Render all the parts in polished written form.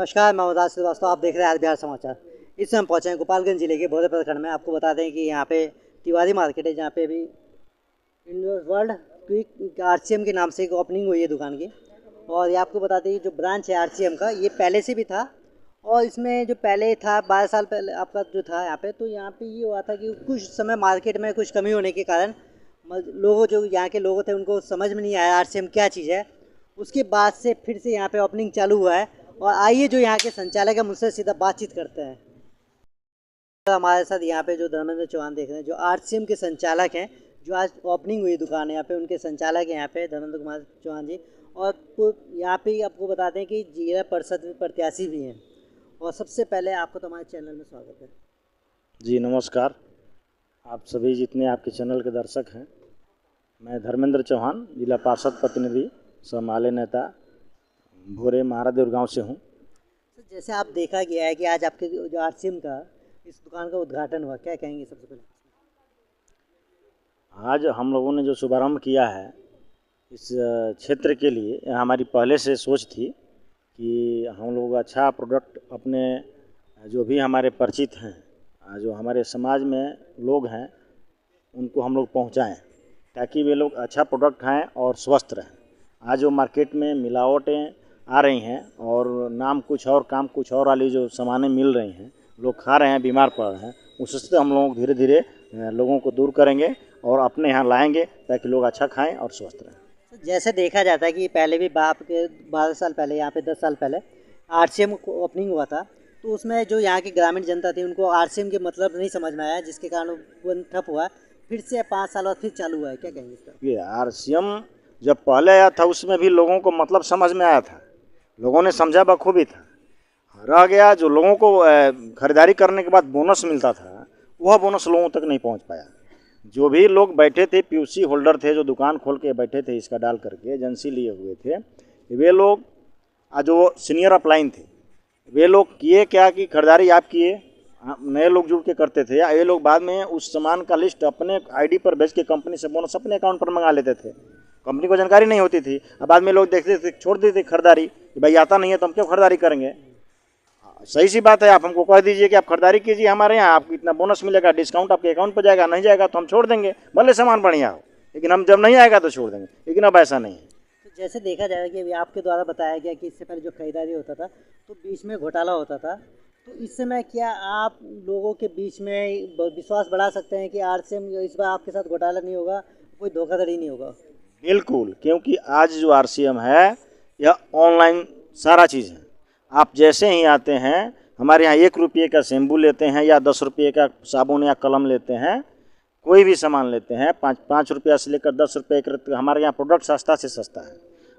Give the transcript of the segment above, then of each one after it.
नमस्कार, मैं उदास श्रीवास्तव। आप देख रहे हैं आज बिहार समाचार। इस समय हम पहुँचे हैं गोपालगंज जिले के भोरे प्रखंड में। आपको बता दें कि यहाँ पे तिवारी मार्केट है, जहाँ पे अभी वर्ल्ड क्विक आरसीएम के नाम से एक ओपनिंग हुई है दुकान की। और ये आपको बता दें कि जो ब्रांच है आरसीएम का, ये पहले से भी था। और इसमें जो पहले था 12 साल पहले आपका जो था यहाँ पे, तो यहाँ पे ये हुआ था कि कुछ समय मार्केट में कुछ कमी होने के कारण लोगों जो यहाँ के लोगों थे उनको समझ में नहीं आया आरसीएम क्या चीज़ है। उसके बाद से फिर से यहाँ पे ओपनिंग चालू हुआ है। और आइए जो यहाँ के संचालक है मुझसे सीधा बातचीत करते हैं। हमारे साथ यहाँ पे जो धर्मेंद्र चौहान देख रहे हैं, जो आरसीएम के संचालक हैं, जो आज ओपनिंग हुई दुकान है यहाँ पे, उनके संचालक हैं यहाँ पे धर्मेंद्र कुमार चौहान जी। और यहाँ पे आपको बता दें कि जिला परिषद प्रत्याशी भी हैं। और सबसे पहले आपको तो हमारे चैनल में स्वागत है। जी नमस्कार, आप सभी जितने आपके चैनल के दर्शक हैं। मैं धर्मेंद्र चौहान, जिला पार्षद प्रतिनिधि समाले नेता भोरे महारादेव गांव से हूं। तो जैसे आप देखा गया है कि आज आपके जो आरसीएम का इस दुकान का उद्घाटन हुआ, क्या कहेंगे सबसे पहले? आज हम लोगों ने जो शुभारंभ किया है इस क्षेत्र के लिए, हमारी पहले से सोच थी कि हम लोग अच्छा प्रोडक्ट अपने जो भी हमारे परिचित हैं, जो हमारे समाज में लोग हैं, उनको हम लोग पहुँचाएँ ताकि वे लोग अच्छा प्रोडक्ट खाएँ और स्वस्थ रहें। आज जो मार्केट में मिलावटें आ रही हैं और नाम कुछ और काम कुछ और वाली जो सामानें मिल रही हैं, लोग खा रहे हैं, बीमार पड़ रहे हैं, उससे हम लोग धीरे धीरे लोगों को दूर करेंगे और अपने यहाँ लाएंगे ताकि लोग अच्छा खाएं और स्वस्थ रहें। जैसे देखा जाता है कि पहले भी बाप के 12 साल पहले यहाँ पे 10 साल पहले आरसीएम को ओपनिंग हुआ था, तो उसमें जो यहाँ की ग्रामीण जनता थी उनको आरसीएम के मतलब नहीं समझ में आया, जिसके कारण वो ठप हुआ। फिर से 5 साल बाद फिर चालू हुआ है, क्या कहेंगे इसका? ये आरसीएम जब पहले आया था उसमें भी लोगों को मतलब समझ में आया था, लोगों ने समझा बखूबी था। रह गया जो लोगों को खरीदारी करने के बाद बोनस मिलता था, वह बोनस लोगों तक नहीं पहुंच पाया। जो भी लोग बैठे थे, पीयूसी होल्डर थे, जो दुकान खोल के बैठे थे इसका डाल करके एजेंसी लिए हुए थे, वे लोग जो सीनियर अपलाइन थे, वे लोग किए क्या कि खरीदारी आप किए, नए लोग जुड़ के करते थे। ये लोग बाद में उस सामान का लिस्ट अपने आईडी पर भेज के कंपनी से बोनस अपने अकाउंट पर मंगा लेते थे। कंपनी को जानकारी नहीं होती थी। अब बाद में लोग देखते थे, छोड़ देते खरीदारी कि भाई आता नहीं है तो हम क्यों खरीदारी करेंगे। सही सी बात है, आप हमको कह दीजिए कि आप खरीदारी कीजिए हमारे यहाँ, आपको इतना बोनस मिलेगा, डिस्काउंट आपके अकाउंट पर जाएगा, नहीं जाएगा तो हम छोड़ देंगे, भले सामान बढ़िया हो, लेकिन हम जब नहीं आएगा तो छोड़ देंगे। लेकिन अब ऐसा नहीं है। तो जैसे देखा जाए कि अभी आपके द्वारा बताया गया कि इससे पहले जो खरीदारी होता था तो बीच में घोटाला होता था, तो इस समय क्या आप लोगों के बीच में विश्वास बढ़ा सकते हैं कि आरसीएम इस बार आपके साथ घोटाला नहीं होगा, कोई धोखाधड़ी नहीं होगा? बिल्कुल, क्योंकि आज जो आरसीएम है यह ऑनलाइन सारा चीज़ है। आप जैसे ही आते हैं, हमारे यहाँ 1 रुपये का शैम्पू लेते हैं या 10 रुपये का साबुन या कलम लेते हैं, कोई भी सामान लेते हैं 5 रुपया से लेकर 10 रुपये तक। हमारे यहाँ प्रोडक्ट सस्ता से सस्ता है।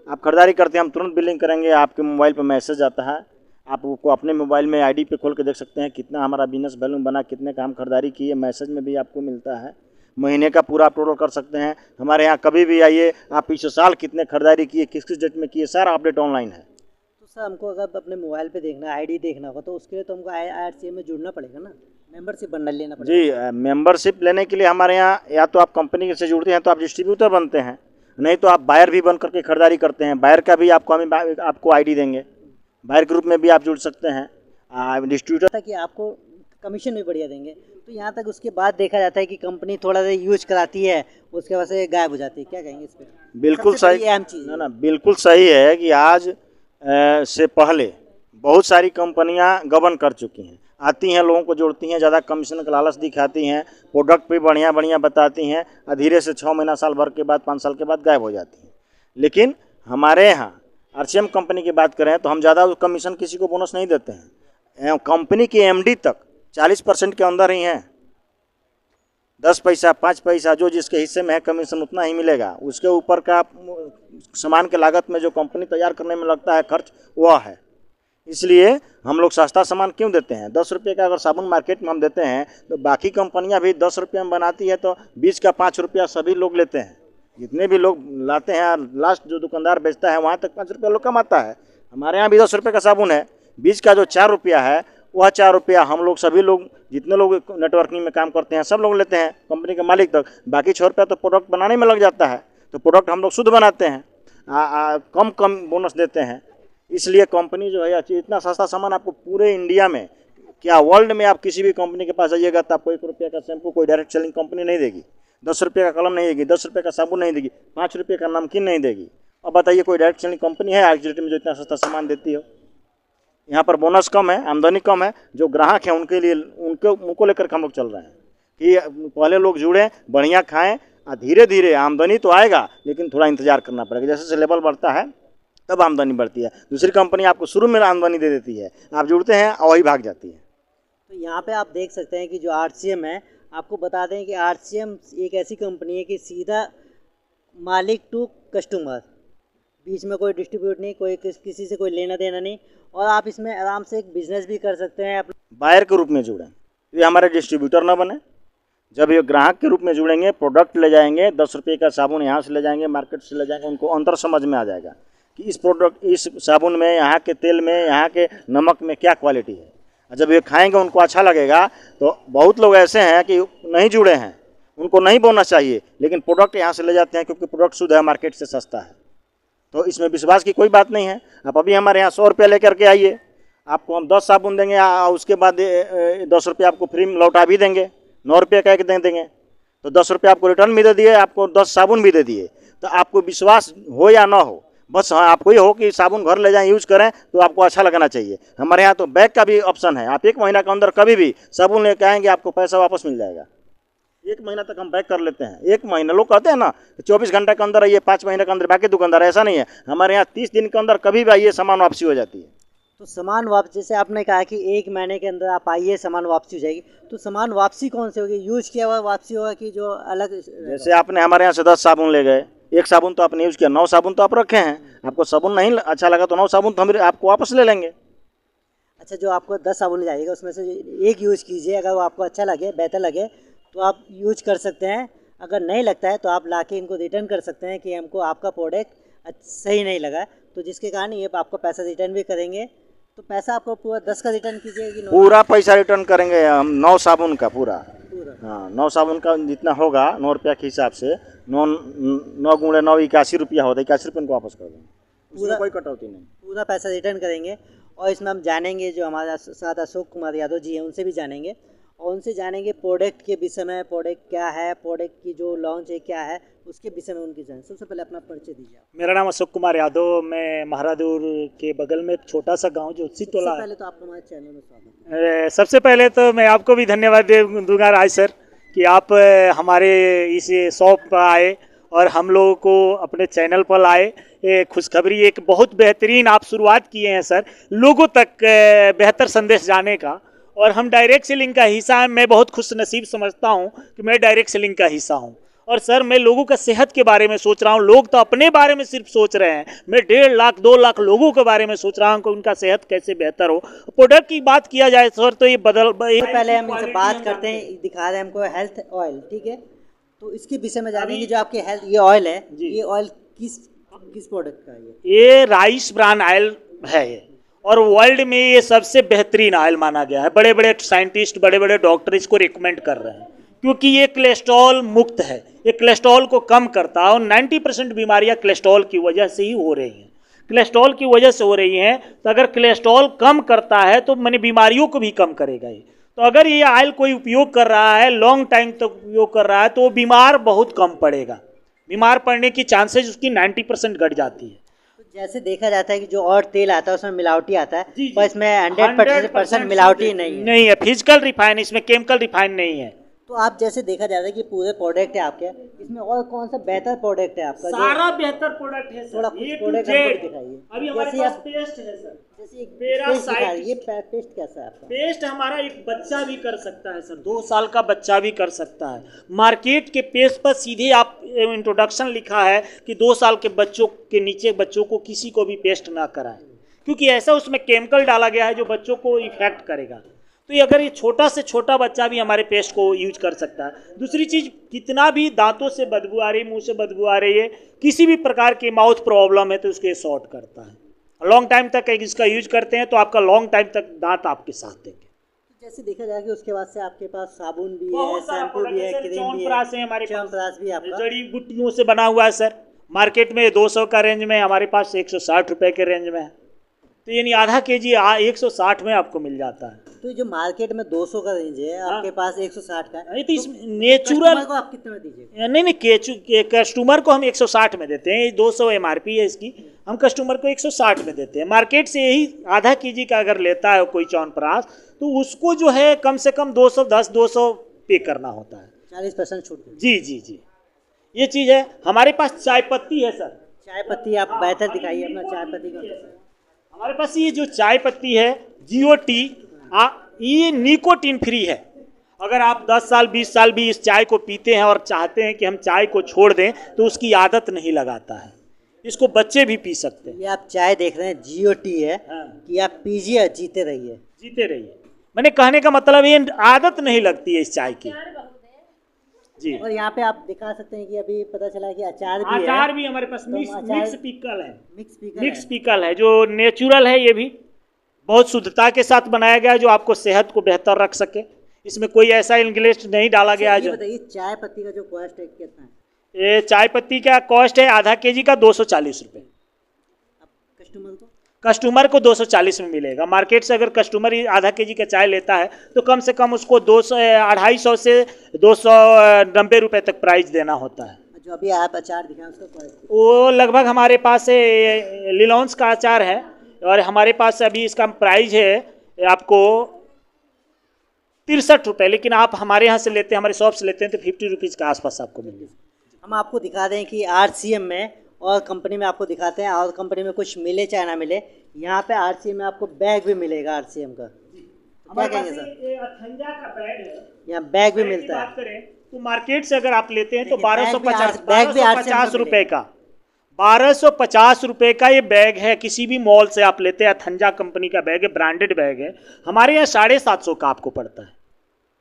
आप खरीदारी करते हैं, हम तुरंत बिलिंग करेंगे, आपके मोबाइल पर मैसेज आता है, आपको अपने मोबाइल में आईडी पे खोल के देख सकते हैं कितना हमारा बिजनेस वैल्यूम बना, कितने का हम खरीदारी किए, मैसेज में भी आपको मिलता है। महीने का पूरा अपलोड कर सकते हैं। हमारे यहाँ कभी भी आइए, आप पिछले साल कितने खरीदारी किए, किस किस डेट में किए, सारा अपडेट ऑनलाइन है। तो सर हमको अगर अपने मोबाइल पे देखना, आईडी देखना होगा, तो उसके लिए तो हमको आरसीएम में जुड़ना पड़ेगा ना, मेंबरशिप बंडल लेना पड़ेगा? जी, मेंबरशिप लेने के लिए हमारे यहाँ या तो आप कंपनी से जुड़ते हैं तो आप डिस्ट्रीब्यूटर बनते हैं, नहीं तो आप बायर भी बन करके खरीदारी करते हैं। बायर का भी आपको आई डी देंगे, बायर ग्रुप में भी आप जुड़ सकते हैं। डिस्ट्रीब्यूटर कि आपको कमीशन भी बढ़िया देंगे। तो यहाँ तक उसके बाद देखा जाता है कि कंपनी थोड़ा सा यूज कराती है, उसके बाद से गायब हो जाती है, क्या कहेंगे इस पर? बिल्कुल सही, अहम चीज़ ना बिल्कुल सही है कि आज से पहले बहुत सारी कंपनियां गबन कर चुकी हैं, आती हैं, लोगों को जोड़ती हैं, ज़्यादा कमीशन का लालच दिखाती हैं, प्रोडक्ट भी बढ़िया बढ़िया बताती हैं, और धीरे से 6 महीना साल भर के बाद 5 साल के बाद गायब हो जाती हैं। लेकिन हमारे यहाँ आरसीएम कंपनी की बात करें तो हम ज़्यादा कमीशन किसी को बोनस नहीं देते हैं। कंपनी की एमडी तक 40% के अंदर ही हैं। 10 पैसा 5 पैसा जो जिसके हिस्से में है कमीशन उतना ही मिलेगा। उसके ऊपर का सामान के लागत में जो कंपनी तैयार करने में लगता है खर्च, वह है। इसलिए हम लोग सस्ता सामान क्यों देते हैं? 10 रुपये का अगर साबुन मार्केट में हम देते हैं तो बाकी कंपनियां भी 10 रुपये में बनाती है, तो 20 का 5 रुपया सभी लोग लेते हैं। जितने भी लोग लाते हैं, लास्ट जो दुकानदार बेचता है वहाँ तक 5 रुपया लोग कमाता है। हमारे यहाँ भी 10 रुपये का साबुन है, 20 का जो 4 रुपया है, वह 4 रुपया हम लोग सभी लोग जितने लोग नेटवर्किंग में काम करते हैं सब लोग लेते हैं, कंपनी के मालिक तक। बाकी 6 रुपया तो प्रोडक्ट बनाने में लग जाता है, तो प्रोडक्ट हम लोग शुद्ध बनाते हैं, कम बोनस देते हैं। इसलिए कंपनी जो है इतना सस्ता सामान आपको पूरे इंडिया में, क्या वर्ल्ड में आप किसी भी कंपनी के पास जाइएगा तो आपको 1 रुपये का शैम्पू कोई डायरेक्ट सेलिंग कंपनी नहीं देगी, 10 रुपये का कलम नहीं देगी, 10 रुपये का साबुन नहीं देगी, 5 रुपये का नमकीन नहीं देगी। अब बताइए कोई डायरेक्ट सेलिंग कंपनी है आज के डेट में जो इतना सस्ता सामान देती हो। यहाँ पर बोनस कम है, आमदनी कम है, जो ग्राहक हैं उनके लिए उनको लेकर हम लोग चल रहे हैं कि पहले लोग जुड़ें, बढ़िया खाएं, धीरे धीरे आमदनी तो आएगा लेकिन थोड़ा इंतजार करना पड़ेगा। जैसे लेवल बढ़ता है तब आमदनी बढ़ती है। दूसरी कंपनी आपको शुरू में आमदनी दे देती है, आप जुड़ते हैं और वही भाग जाती है। तो यहाँ पे आप देख सकते हैं कि जो आरसीएम है, आपको बता दें कि आरसीएम एक ऐसी कंपनी है कि सीधा मालिक टू कस्टमर, बीच में कोई डिस्ट्रीब्यूट नहीं, कोई किसी से कोई लेना देना नहीं, और आप इसमें आराम से एक बिजनेस भी कर सकते हैं। बायर के रूप में जुड़ें, ये हमारे डिस्ट्रीब्यूटर ना बने। जब ये ग्राहक के रूप में जुड़ेंगे, प्रोडक्ट ले जाएंगे, 10 रुपये का साबुन यहाँ से ले जाएंगे, मार्केट से ले जाएंगे, उनको अंतर समझ में आ जाएगा कि इस प्रोडक्ट, इस साबुन में, यहाँ के तेल में, यहाँ के नमक में क्या क्वालिटी है। जब ये खाएंगे उनको अच्छा लगेगा। तो बहुत लोग ऐसे हैं कि नहीं जुड़े हैं, उनको नहीं बोलना चाहिए, लेकिन प्रोडक्ट यहाँ से ले जाते हैं क्योंकि प्रोडक्ट शुद्ध है, मार्केट से सस्ता है। तो इसमें विश्वास की कोई बात नहीं है। आप अभी हमारे यहाँ 100 रुपया लेकर के आइए, आपको हम 10 साबुन देंगे, उसके बाद 10 रुपये आपको फ्री में लौटा भी देंगे, 9 रुपये का एक दे देंगे, तो 10 रुपये आपको रिटर्न भी दे दिए, आपको 10 साबुन भी दे दिए। तो आपको विश्वास हो या ना हो, बस हाँ आपको ये हो कि साबुन घर ले जाएं, यूज़ करें, तो आपको अच्छा लगना चाहिए। हमारे यहाँ तो बैग का भी ऑप्शन है, आप 1 महीना के अंदर कभी भी साबुन लेके आएंगे, आपको पैसा वापस मिल जाएगा। 1 महीना तक हम बैक कर लेते हैं। 1 महीना, लोग कहते हैं ना 24 घंटे के अंदर आइए, 5 महीने के अंदर, बाकी दुकानदार ऐसा नहीं है। हमारे यहाँ 30 दिन के अंदर कभी भी आइए, सामान वापसी हो जाती है। तो सामान वापसी, जैसे आपने कहा कि 1 महीने के अंदर आप आइए, सामान वापसी हो जाएगी, तो सामान वापसी कौन सी होगी? यूज किया हुआ वापसी होगा कि जो अलग? जैसे आपने हमारे यहाँ से 10 साबुन ले गए, 1 साबुन तो आपने यूज़ किया, 9 साबुन तो आप रखे हैं, आपको साबुन नहीं अच्छा लगा तो 9 साबुन तो हम आपको वापस ले लेंगे। अच्छा, जो आपको 10 साबुन जाएगा उसमें से एक यूज़ कीजिए, अगर वो आपको अच्छा लगे, बेहतर लगे तो आप यूज कर सकते हैं। अगर नहीं लगता है तो आप लाके इनको रिटर्न कर सकते हैं कि हमको आपका प्रोडक्ट सही नहीं लगा, तो जिसके कारण ये आपको पैसा रिटर्न भी करेंगे। तो पैसा आपको पूरा 10 का रिटर्न कीजिएगा कि पूरा पैसा रिटर्न करेंगे हम, 9 साबुन का पूरा। हाँ, 9 साबुन का जितना होगा 9 रुपया के हिसाब से, 9 गुणे 9 81 रुपया होता है, 81 रुपये को वापस कर देंगे, पूरा कोई कटौती नहीं, पूरा पैसा रिटर्न करेंगे। और इसमें हम जानेंगे, जो हमारे साथ अशोक कुमार यादव जी हैं, उनसे भी जानेंगे, और उनसे जानेंगे प्रोडक्ट के विषय में, प्रोडक्ट क्या है, प्रोडक्ट की जो लॉन्च है क्या है, उसके विषय में उनकी जान। सबसे पहले अपना परिचय दीजिए। मेरा नाम अशोक कुमार यादव, मैं महारादूर के बगल में एक छोटा सा गांव जो सिटोला। पहले तो आपका हमारे चैनल में स्वागत है। सबसे पहले तो मैं आपको भी धन्यवाद दूंगा राज सर कि आप हमारे इस शॉप पर आए और हम लोगों को अपने चैनल पर लाए। खुशखबरी एक बहुत बेहतरीन आप शुरुआत किए हैं सर, लोगों तक बेहतर संदेश जाने का, और हम डायरेक्ट सेलिंग का हिस्सा हैं। मैं बहुत खुश नसीब समझता हूं कि मैं डायरेक्ट सेलिंग का हिस्सा हूं। और सर, मैं लोगों का सेहत के बारे में सोच रहा हूं। लोग तो अपने बारे में सिर्फ सोच रहे हैं, मैं 1.5 लाख 2 लाख लोगों के बारे में सोच रहा हूं कि उनका सेहत कैसे बेहतर हो। प्रोडक्ट की बात किया जाए सर तो ये पहले हम इनसे बात करते हैं, दिखा रहे हैं हमको हेल्थ ऑयल, ठीक है, तो इसके विषय में जानेंगे। जो आपके हेल्थ ये ऑयल है, ये ऑयल किस प्रोडक्ट का है? ये राइस ब्रान ऑयल है ये, और वर्ल्ड में ये सबसे बेहतरीन ऑयल माना गया है। बड़े बड़े साइंटिस्ट, बड़े बड़े डॉक्टर इसको रिकमेंड कर रहे हैं क्योंकि ये कोलेस्ट्रॉल मुक्त है, ये कोलेस्ट्रॉल को कम करता है, और 90% बीमारियां कोलेस्ट्रॉल की वजह से ही हो रही हैं। कोलेस्ट्रॉल की वजह से हो रही हैं, तो अगर कोलेस्ट्रॉल कम करता है तो मैंने बीमारियों को भी कम करेगा ये। तो अगर ये ऑयल कोई उपयोग कर रहा है, लॉन्ग टाइम तक उपयोग कर रहा है, तो वो बीमार बहुत कम पड़ेगा। बीमार पड़ने की चांसेस उसकी 90% घट जाती है। जैसे देखा जाता है कि जो और तेल आता है उसमें मिलावटी आता है, पर इसमें 100% मिलावटी नहीं है। फिजिकल रिफाइन, इसमें केमिकल रिफाइन नहीं है। तो आप जैसे देखा जाता है कि पूरे प्रोडक्ट है आपके, इसमें और कौन सा बेहतर प्रोडक्ट है आपका? सारा बेहतर प्रोडक्ट है सर। थोड़ा कुछ प्रोडक्ट हमको दिखाइए। अभी हमारे पास पेस्ट है सर, जैसे एक पेस्ट दिखाइए। ये पेस्ट कैसा है आपका? पेस्ट हमारा एक बच्चा भी कर सकता है सर, 2 साल का बच्चा भी कर सकता है। मार्केट के पेस्ट पर सीधे आप इंट्रोडक्शन लिखा है कि 2 साल के बच्चों के नीचे बच्चों को किसी को भी पेस्ट ना कराएं, क्योंकि ऐसा उसमें केमिकल डाला गया है जो बच्चों को इफेक्ट करेगा। तो ये अगर ये छोटा से छोटा बच्चा भी हमारे पेस्ट को यूज कर सकता है। दूसरी चीज़, कितना भी दांतों से बदबू आ रही है, मुंह से बदबू आ रही है, किसी भी प्रकार की माउथ प्रॉब्लम है, तो उसको सॉर्ट करता है। लॉन्ग टाइम तक इसका यूज करते हैं तो आपका लॉन्ग टाइम तक दांत आपके साथ देंगे। जैसे देखा जाए कि उसके बाद से आपके पास साबुन भी है, शैम्पू भी है, क्रीम भी है, हमारे पास भी आपका जड़ी बूटियों से बना हुआ है सर। मार्केट में 200 का रेंज में, हमारे पास 160 रुपए के रेंज में है। तो यानी आधा केजी 160 में आपको मिल जाता है। तो जो मार्केट में 200 का रेंज है, आपके पास 160 का है, नहीं तो इस नेचुरल कस्टमर को आप कितने में दीजिएगा? नहीं, कस्टमर को हम 160 में देते हैं। 200 MRP है इसकी, हम कस्टमर को 160 में देते हैं। मार्केट से यही आधा केजी का अगर लेता है कोई च्यवनप्राश, तो उसको जो है कम से कम 210-200 पे करना होता है। 40% छूट। जी जी जी, ये चीज़ है। हमारे पास चाय पत्ती है सर। चाय पत्ती आप बेहतर दिखाइए अपना चाय पत्ती का। हमारे पास ये जो चाय पत्ती है GOT, ये निकोटीन फ्री है। अगर आप 10 साल 20 साल भी इस चाय को पीते हैं और चाहते हैं कि हम चाय को छोड़ दें, तो उसकी आदत नहीं लगाता है। इसको बच्चे भी पी सकते हैं। ये आप चाय देख रहे हैं GOT है। हाँ। कि आप पीजिए, जीते रहिए। जीते रहिए, मैंने कहने का मतलब ये आदत नहीं लगती है इस चाय की जी। और यहाँ पे आप दिखा सकते हैं कि अभी पता चला कि अचार भी है। अचार भी हमारे पास तो मिक्स अचार- पिकल है। मिक्स मिक्स पिकल है जो नेचुरल है। ये भी बहुत शुद्धता के साथ बनाया गया है, जो आपको सेहत को बेहतर रख सके। इसमें कोई ऐसा इंग्लिश नहीं डाला गया है। ये जो बताइए चाय पत्ती का जो कॉस्ट है कितना है? ये चाय पत्ती का कॉस्ट है आधा केजी का 240 रुपये। आप कस्टमर को 240 में मिलेगा। मार्केट से अगर कस्टमर आधा केजी का चाय लेता है तो कम से कम उसको 250 से 290 रुपये तक प्राइस देना होता है। जो अभी आप अचार दिखाएं उसका कॉस्ट वो लगभग हमारे पास लिलॉन्स का अचार है, और हमारे पास अभी इसका प्राइस है आपको 63 रुपये। लेकिन आप हमारे यहाँ से लेते हैं, हमारे शॉप से लेते हैं, तो 50 रुपीज़ के आसपास आपको मिल जाएगा। हम आपको दिखा दें कि RCM में और कंपनी में आपको दिखाते हैं, और कंपनी में कुछ मिले चाहे ना मिले, यहाँ पे RCM में आपको बैग भी मिलेगा RCM का। क्या कहेंगे सर? अथंजा का बैग है, यहाँ बैग भी मिलता बात है। करें तो मार्केट से अगर आप लेते हैं तो देखिए, बैग भी 1250 RCM रुपए का 1250 रुपए का ये बैग है। किसी भी मॉल से आप लेते हैं, अथंजा कंपनी का बैग है, ब्रांडेड बैग है। हमारे यहाँ 750 का आपको पड़ता है।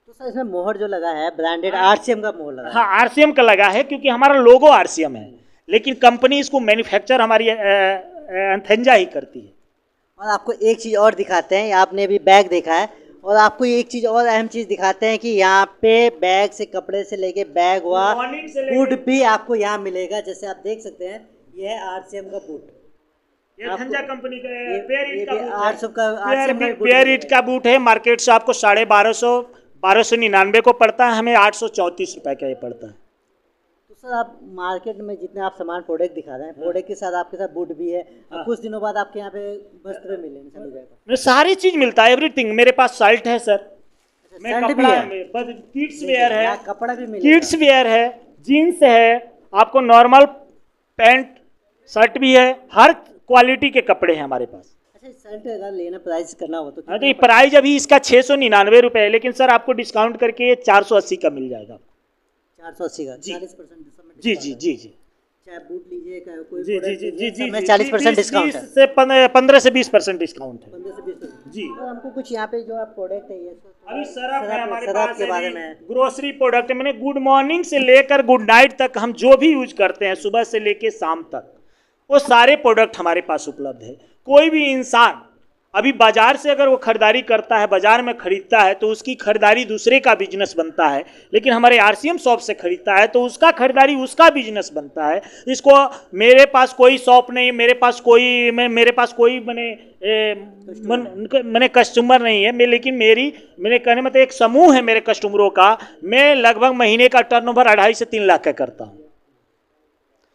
तो सर इसमें मोहर जो लगा है ब्रांडेड RCM का मोहर लगा है। हाँ, RCM का लगा है, क्योंकि हमारा लोगो RCM है, लेकिन कंपनी इसको मैन्युफैक्चर हमारी अथंजा ही करती है। और आपको एक चीज़ और दिखाते हैं, आपने अभी बैग देखा है, और आपको एक चीज़ और अहम चीज़ दिखाते हैं कि यहाँ पे बैग से कपड़े से लेके बैग हुआ मॉर्निंग से लेके- बूट भी आपको यहाँ मिलेगा। जैसे आप देख सकते हैं, ये है RCM का बूट। ये अथंजा कंपनी का ये पेयर भी 800 का RCM का बूट पेयर इट का बूट है। मार्केट से आपको 1299 को पड़ता है, हमें 834 रुपए का ये पड़ता है। तो सर आप मार्केट में जितने आप सामान प्रोडक्ट दिखा रहे हैं, प्रोडक्ट के साथ आपके साथ बूट भी है। और कुछ दिनों बाद आपके यहाँ पे वस्त्र मिलेंगे सभी जगह। मैं सारी चीज मिलता है, एवरीथिंग। मेरे पास शर्ट है सर, मैं शर्ट भी कपड़ा है? किड्स वेयर है, यहाँ कपड़ा भी मिलेगा। किड्स वेयर है, जीन्स है, आपको नॉर्मल पैंट शर्ट भी है। हर क्वालिटी के कपड़े हैं हमारे पास। अच्छा, शर्ट अगर लेना प्राइस करना हो तो हाँ, तो ये प्राइस अभी इसका 699 रुपये है, लेकिन सर आपको डिस्काउंट करके 480 का मिल जाएगा। 480 का जी। 40% जी जी जी जी चाहे बूट लीजिए कोई जी जी product जी लीजिए, जी सब में जी 40% डिस्काउंट है। 15 से 20% डिस्काउंट है 15 से 20%। जी। तो हमको कुछ यहाँ पे जो आप प्रोडक्ट है ये अभी सरफ है हमारे शराब पास, के बारे में ग्रोसरी प्रोडक्ट है। मैंने गुड मॉर्निंग से लेकर गुड नाइट तक हम जो भी यूज करते हैं सुबह से लेकर शाम तक, वो सारे प्रोडक्ट हमारे पास उपलब्ध है। कोई भी इंसान अभी बाजार से अगर वो खरीदारी करता है, बाजार में खरीदता है, तो उसकी खरीदारी दूसरे का बिजनेस बनता है। लेकिन हमारे RCM शॉप से खरीदता है तो उसका खरीदारी उसका बिजनेस बनता है। इसको मेरे पास कोई शॉप नहीं, मेरे पास कोई मैंने कस्टमर नहीं है, लेकिन मेरे कहने मतलब एक समूह है मेरे कस्टमरों का। मैं लगभग महीने का टर्नओवर 2.5 से 3 लाख का करता हूँ।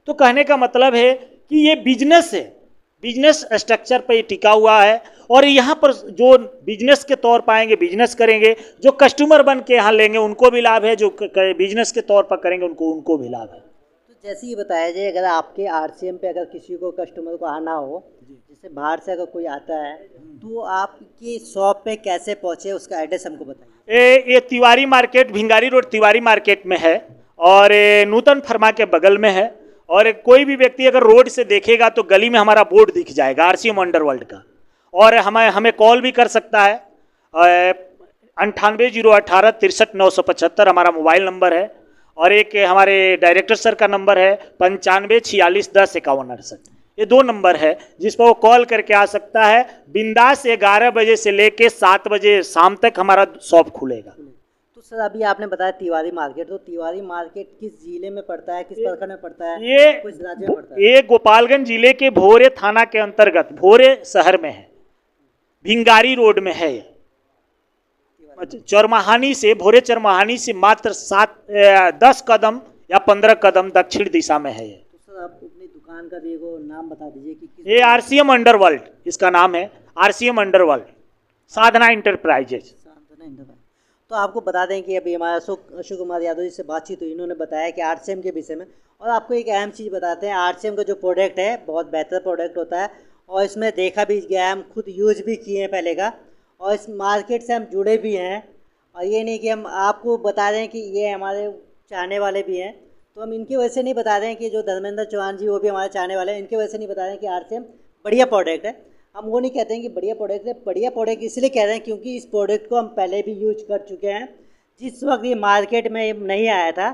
तो कहने का मतलब है कि ये बिजनेस है, बिजनेस स्ट्रक्चर पर ये टिका हुआ है। और यहाँ पर जो बिजनेस के तौर पर आएंगे, बिजनेस करेंगे, जो कस्टमर बन के यहाँ लेंगे उनको भी लाभ है, जो बिजनेस के तौर पर करेंगे उनको भी लाभ है। तो जैसे ही बताया जाए, अगर आपके RCM पे अगर किसी को कस्टमर को आना हो, जैसे बाहर से अगर कोई आता है, तो आपकी शॉप पे कैसे पहुँचे, उसका एड्रेस हमको बताइए। ये Tiwari market, भिंगारी road Tiwari market में है, और नूतन फर्मा के बगल में है। और कोई भी व्यक्ति अगर रोड से देखेगा तो गली में हमारा बोर्ड दिख जाएगा RCM अंडरवर्ल्ड का। और हमें कॉल भी कर सकता है, 980118 63975 हमारा मोबाइल नंबर है। और एक हमारे डायरेक्टर सर का नंबर है 9546105168। ये 2 नंबर है जिस पर वो कॉल करके आ सकता है। बिंदास 11 बजे से लेके 7 बजे शाम तक हमारा शॉप खुलेगा। तो सर अभी आपने बताया तिवारी मार्केट, तो तिवारी मार्केट किस जिले में पड़ता है, किस प्रखंड में पड़ता है, ये कुछ राज्य में पड़ता है? ये गोपालगंज जिले के भोरे थाना के अंतर्गत भोरे शहर में है। भिंगारी रोड में है। चरमाहानी से, भोरे चरमाहानी से मात्र 10 कदम या 15 कदम दक्षिण दिशा में है। तो सर आप अपनी दुकान का भी एगो नाम बता दीजिए कि ये RCM अंडरवर्ल्ड इसका नाम है, RCM अंडरवर्ल्ड, साधना इंटरप्राइजेज। तो आपको बता दें कि अभी हमारा अशोक कुमार यादव जी से बातचीत हुई, इन्होंने बताया कि RCM के विषय में। और आपको एक अहम चीज़ बताते हैं, RCM का जो प्रोडक्ट है बहुत बेहतर प्रोडक्ट होता है, और इसमें देखा भी गया है, हम खुद यूज भी किए हैं पहले का, और इस मार्केट से हम जुड़े भी हैं। और ये नहीं कि हम आपको बता रहे हैं कि ये हमारे चाहने वाले भी हैं, तो हम इनकी वजह से नहीं बता रहे हैं कि जो धर्मेंद्र चौहान जी वो भी हमारे चाहने वाले हैं, इनकी वजह से नहीं बता रहे हैं कि RCM बढ़िया प्रोडक्ट है। हम वो नहीं कहते हैं कि बढ़िया प्रोडक्ट है, बढ़िया प्रोडक्ट इसलिए कह रहे हैं क्योंकि इस प्रोडक्ट को हम पहले भी यूज कर चुके हैं। जिस वक्त ये मार्केट में नहीं आया था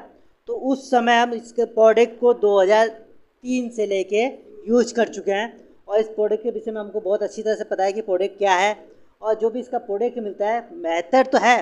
तो उस समय हम इसके प्रोडक्ट को 2003 से लेके यूज कर चुके हैं, और इस प्रोडक्ट के विषय में हमको बहुत अच्छी तरह से पता है कि प्रोडक्ट क्या है, और जो भी इसका प्रोडक्ट मिलता है बेहतर तो है,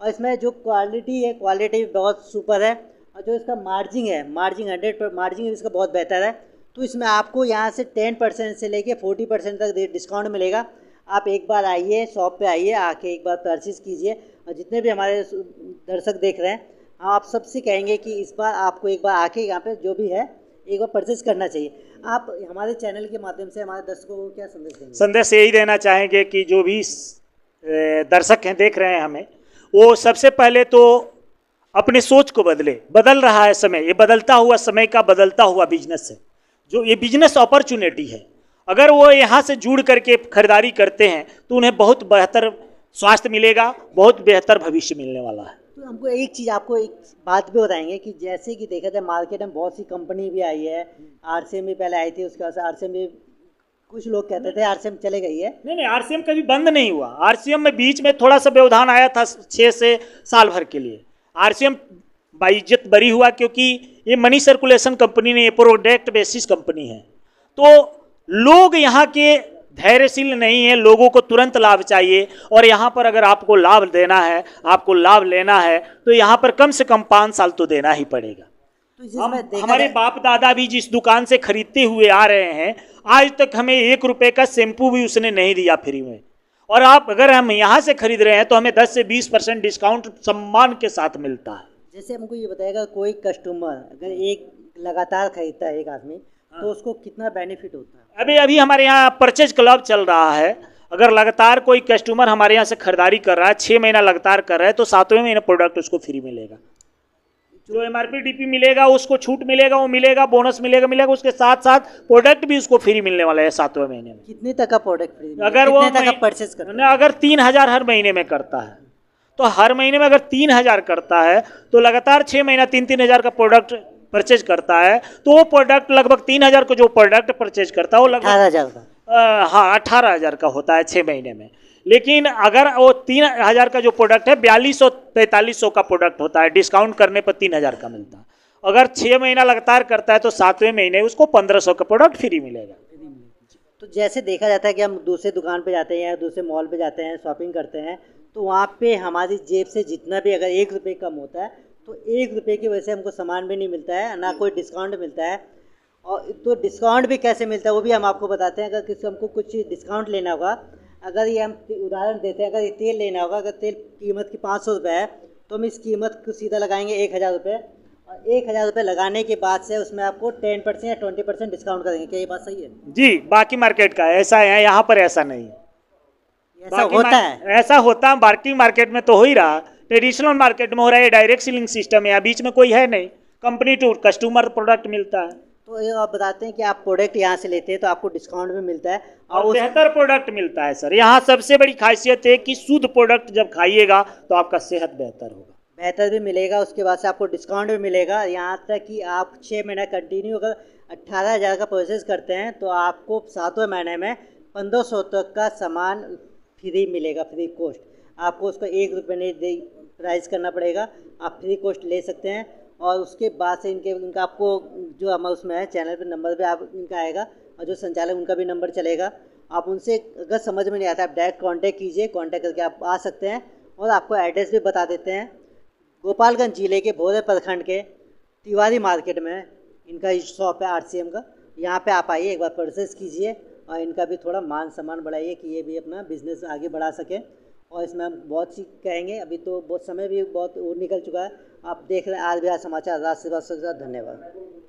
और इसमें जो क्वालिटी है क्वालिटी बहुत सुपर है, और जो इसका मार्जिन है, मार्जिन 100 मार्जिन इसका बहुत बेहतर है। तो इसमें आपको यहाँ से 10% से लेके 40% तक डिस्काउंट मिलेगा। आप एक बार आइए, शॉप पे आइए, आके एक बार परचेज़ कीजिए। और जितने भी हमारे दर्शक देख रहे हैं, आप सबसे कहेंगे कि इस बार आपको एक बार आके यहाँ पे जो भी है एक बार परचेज़ करना चाहिए। आप हमारे चैनल के माध्यम से हमारे दर्शकों को क्या संदेश देंगे? संदेश यही देना चाहेंगे कि जो भी दर्शक हैं, देख रहे हैं हमें, वो सबसे पहले तो अपने सोच को बदल रहा है समय, ये बदलता हुआ समय का बदलता हुआ बिजनेस है, जो ये बिजनेस अपॉर्चुनिटी है। अगर वो यहाँ से जुड़ करके खरीदारी करते हैं तो उन्हें बहुत बेहतर स्वास्थ्य मिलेगा, बहुत बेहतर भविष्य मिलने वाला है। तो हमको एक चीज़, आपको एक बात भी बताएंगे कि जैसे कि देखा जाए मार्केट में बहुत सी कंपनी भी आई है, RCM भी पहले आई थी, उसके बाद RCM भी कुछ लोग कहते थे RCM चले गई है। नहीं, RCM कभी बंद नहीं हुआ। RCM में बीच में थोड़ा सा व्यवधान आया था 6 से साल भर के लिए। RCM बाइज्जत बरी हुआ क्योंकि ये मनी सर्कुलेशन कंपनी नहीं है, प्रोडक्ट बेसिस कंपनी है। तो लोग यहाँ के धैर्यशील नहीं है, लोगों को तुरंत लाभ चाहिए, और यहाँ पर अगर आपको लाभ देना है, आपको लाभ लेना है, तो यहाँ पर कम से कम 5 साल तो देना ही पड़ेगा। तो हमारे बाप दादा भी जिस दुकान से खरीदते हुए आ रहे हैं, आज तक हमें 1 रुपये का शैम्पू भी उसने नहीं दिया फ्री में। और आप अगर हम यहाँ से खरीद रहे हैं तो हमें 10 से 20% डिस्काउंट सम्मान के साथ मिलता है। जैसे हमको ये बताएगा, कोई कस्टमर अगर एक लगातार खरीदता है एक आदमी, तो उसको कितना बेनिफिट होता है? अभी हमारे यहाँ परचेज क्लब चल रहा है। अगर लगातार कोई कस्टमर हमारे यहाँ से खरीदारी कर रहा है, 6 महीना लगातार कर रहा है, तो 7वें महीने प्रोडक्ट उसको फ्री मिलेगा। जो MRP DP मिलेगा उसको छूट मिलेगा, वो मिलेगा, बोनस मिलेगा, उसके साथ साथ प्रोडक्ट भी उसको फ्री मिलने वाला है 7वें महीने में। कितने तक का प्रोडक्ट फ्री? अगर वो परचेज करता है, अगर 3000 हर महीने में करता है, तो हर महीने में अगर 3000 करता है तो लगातार 6 महीना 3-3000 का प्रोडक्ट परचेज करता है, तो वो प्रोडक्ट लगभग 3000 को जो प्रोडक्ट परचेज करता है वो लगभग 18,000 का, हाँ 18,000 का होता है 6 महीने में। लेकिन अगर वो 3000 का जो प्रोडक्ट है 4200-4300 का प्रोडक्ट होता है, डिस्काउंट करने पर 3000 का मिलता है। अगर 6 महीना लगातार करता है तो 7वें महीने उसको 1500 का प्रोडक्ट फ्री मिलेगा। तो जैसे देखा जाता है कि हम दूसरे दुकान पे जाते हैं या दूसरे मॉल पे जाते हैं, शॉपिंग करते हैं, तो वहाँ पे हमारी जेब से जितना भी अगर 1 रुपये कम होता है तो 1 रुपये की वजह से हमको सामान भी नहीं मिलता है, ना कोई डिस्काउंट मिलता है। और तो डिस्काउंट भी कैसे मिलता है वो भी हम आपको बताते हैं। अगर किसी हमको कुछ डिस्काउंट लेना होगा, अगर ये हम उदाहरण देते हैं, अगर ये तेल लेना होगा, अगर तेल कीमत की 500 रुपये है, तो हम इस कीमत को सीधा लगाएंगे 1000 रुपये, और 1000 रुपये लगाने के बाद से उसमें आपको 10% या 20% डिस्काउंट करेंगे। क्या ये बात सही है? जी, बाकी मार्केट का ऐसा है, यहाँ पर ऐसा नहीं है। ऐसा होता है? ऐसा होता है, बाकी मार्केट में तो हो ही रहा, ट्रेडिशनल मार्केट में हो रहा है। डायरेक्ट सेलिंग सिस्टम है, बीच में कोई है नहीं, कंपनी टू कस्टमर प्रोडक्ट मिलता है। तो ये आप बताते हैं कि आप प्रोडक्ट यहाँ से लेते हैं तो आपको डिस्काउंट भी मिलता है और बेहतर प्रोडक्ट मिलता है। सर यहाँ सबसे बड़ी खासियत है कि शुद्ध प्रोडक्ट जब खाइएगा तो आपका सेहत बेहतर होगा, बेहतर भी मिलेगा, उसके बाद से आपको डिस्काउंट भी मिलेगा। यहाँ तक कि आप 6 महीना कंटिन्यू अगर 18,000 का प्रोसेस करते हैं तो आपको 7वें महीने में 1500 तक का सामान फ्री मिलेगा, फ्री कॉस्ट। आपको उसका 1 रुपये नहीं प्राइस करना पड़ेगा, आप फ्री कॉस्ट ले सकते हैं। और उसके बाद से इनका आपको जो हमारे उसमें है चैनल पे नंबर पे आप इनका आएगा, और जो संचालक उनका भी नंबर चलेगा। आप उनसे अगर समझ में नहीं आता आप डायरेक्ट कांटेक्ट कीजिए, कांटेक्ट करके आप आ सकते हैं। और आपको एड्रेस भी बता देते हैं, गोपालगंज जिले के भोरे प्रखंड के तिवारी मार्केट में इनका शॉप है RCM का। यहाँ पे आप आइए, एक बार परचेस कीजिए और इनका भी थोड़ा मान सम्मान बढ़ाइए कि ये भी अपना बिजनेस आगे बढ़ा सकें। और इसमें हम बहुत सी कहेंगे, अभी तो बहुत समय भी बहुत निकल चुका है। आप देख रहे हैं आज बिहार समाचार, राष्ट्र सेवा के साथ। धन्यवाद।